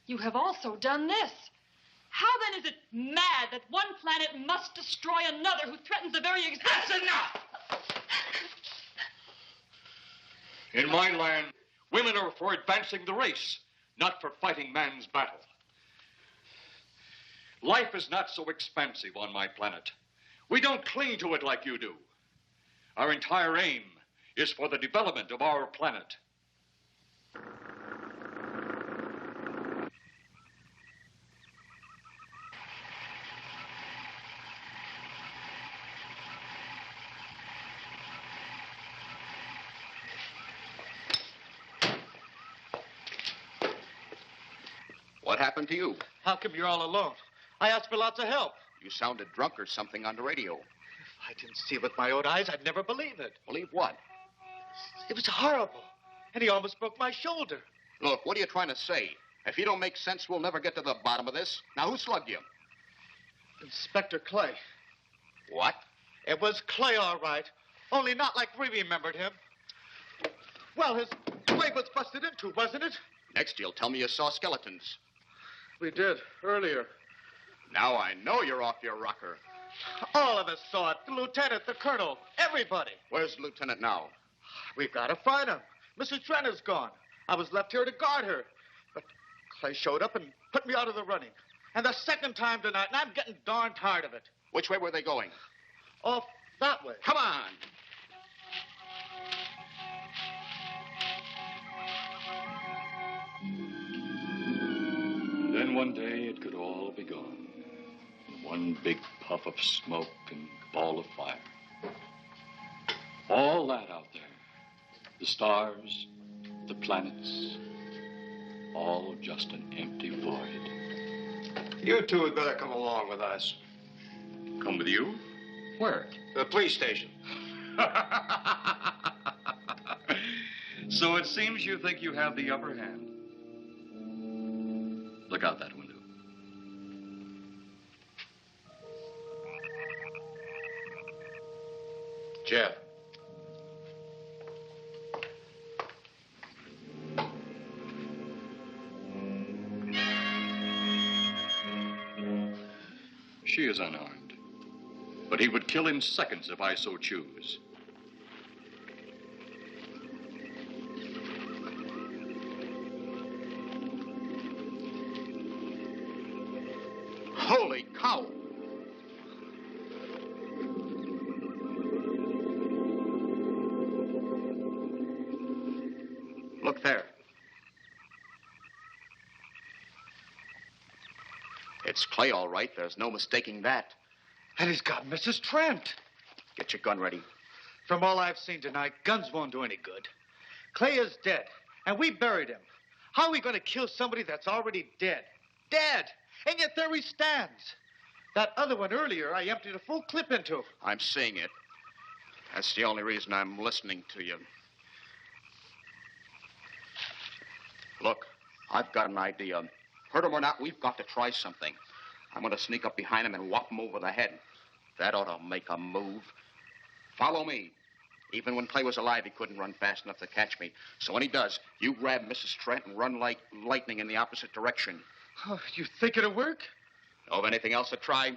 You have also done this. How then is it mad that one planet must destroy another who threatens the very existence? That's enough! In my land, women are for advancing the race, not for fighting man's battle. Life is not so expansive on my planet. We don't cling to it like you do. Our entire aim is for the development of our planet. What happened to you? How come you're all alone? I asked for lots of help. You sounded drunk or something on the radio. If I didn't see it with my own eyes, I'd never believe it. Believe what? It was horrible. And he almost broke my shoulder. Look, what are you trying to say? If you don't make sense, we'll never get to the bottom of this. Now, who slugged you? Inspector Clay. What? It was Clay, all right. Only not like we remembered him. Well, his grave was busted into, wasn't it? Next, you'll tell me you saw skeletons. We did, earlier. Now I know you're off your rocker. All of us saw it. The lieutenant, the colonel, everybody. Where's the lieutenant now? We've got to find him. Mrs. Trent is gone. I was left here to guard her. But Clay showed up and put me out of the running. And the second time tonight, and I'm getting darn tired of it. Which way were they going? Off that way. Come on. Then one day it could all be gone. One big puff of smoke and ball of fire. All that out there. The stars, the planets, all just an empty void. You two had better come along with us. Come with you? Where? The police station. So it seems you think you have the upper hand. Look out that window. Jeff. She is unarmed. But he would kill in seconds if I so choose. Holy cow! Look there. It's Clay, all right. There's no mistaking that. And he's got Mrs. Trent. Get your gun ready. From all I've seen tonight, guns won't do any good. Clay is dead, and we buried him. How are we going to kill somebody that's already dead? Dead! And yet there he stands. That other one earlier, I emptied a full clip into. I'm seeing it. That's the only reason I'm listening to you. Look, I've got an idea. Hurt him or not, we've got to try something. I'm going to sneak up behind him and whop him over the head. That ought to make a move. Follow me. Even when Clay was alive, he couldn't run fast enough to catch me. So when he does, you grab Mrs. Trent and run like lightning in the opposite direction. Oh, you think it'll work? Know of anything else to try?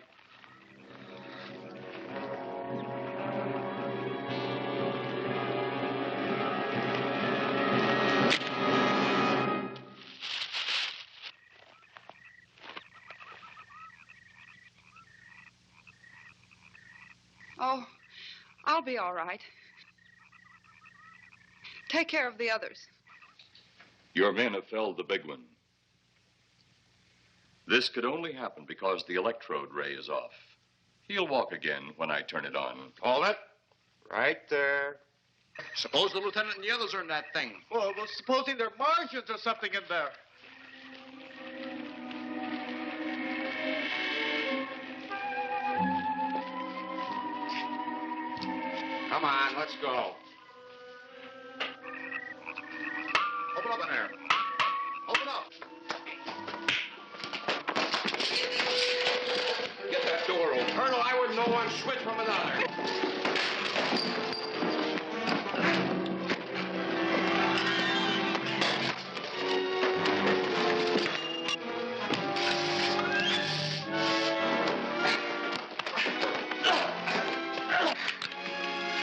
Oh, I'll be all right. Take care of the others. Your men have felled the big one. This could only happen because the electrode ray is off. He'll walk again when I turn it on. Hold it. Right there. Suppose the lieutenant and the others are in that thing. Well, supposing they're Martians or something in there. Come on, let's go. Open up in there. Open up. Get that door open. Colonel, I wouldn't know one switch from another.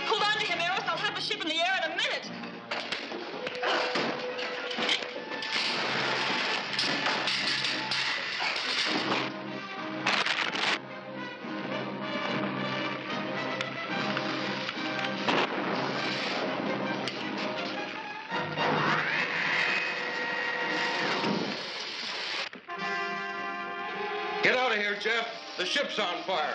Hold on to him, Eros. I'll have the ship in the air in a minute. Get out of here, Jeff. The ship's on fire.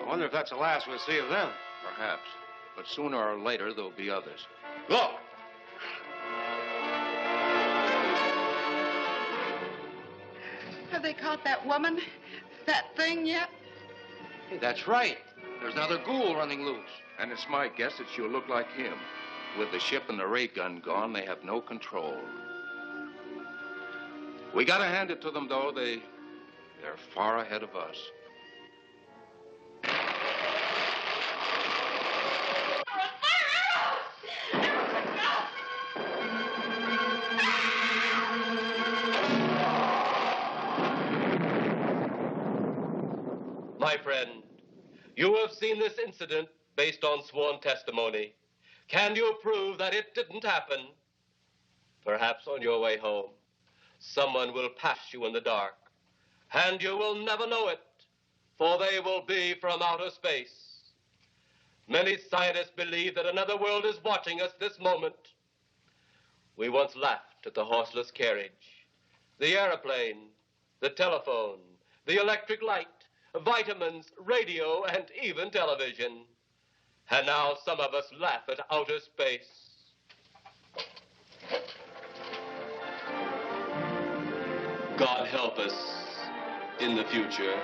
I wonder if that's the last we'll see of them. Perhaps. But sooner or later, there'll be others. Look! Have they caught that woman? That thing yet? Hey, that's right. There's another ghoul running loose. And it's my guess that she'll look like him. With the ship and the ray gun gone, they have no control. We gotta hand it to them, though. They're far ahead of us. My friend, you have seen this incident based on sworn testimony. Can you prove that it didn't happen? Perhaps on your way home, someone will pass you in the dark, and you will never know it, for they will be from outer space. Many scientists believe that another world is watching us this moment. We once laughed at the horseless carriage, the airplane, the telephone, the electric light, vitamins, radio, and even television. And now some of us laugh at outer space. God help us in the future.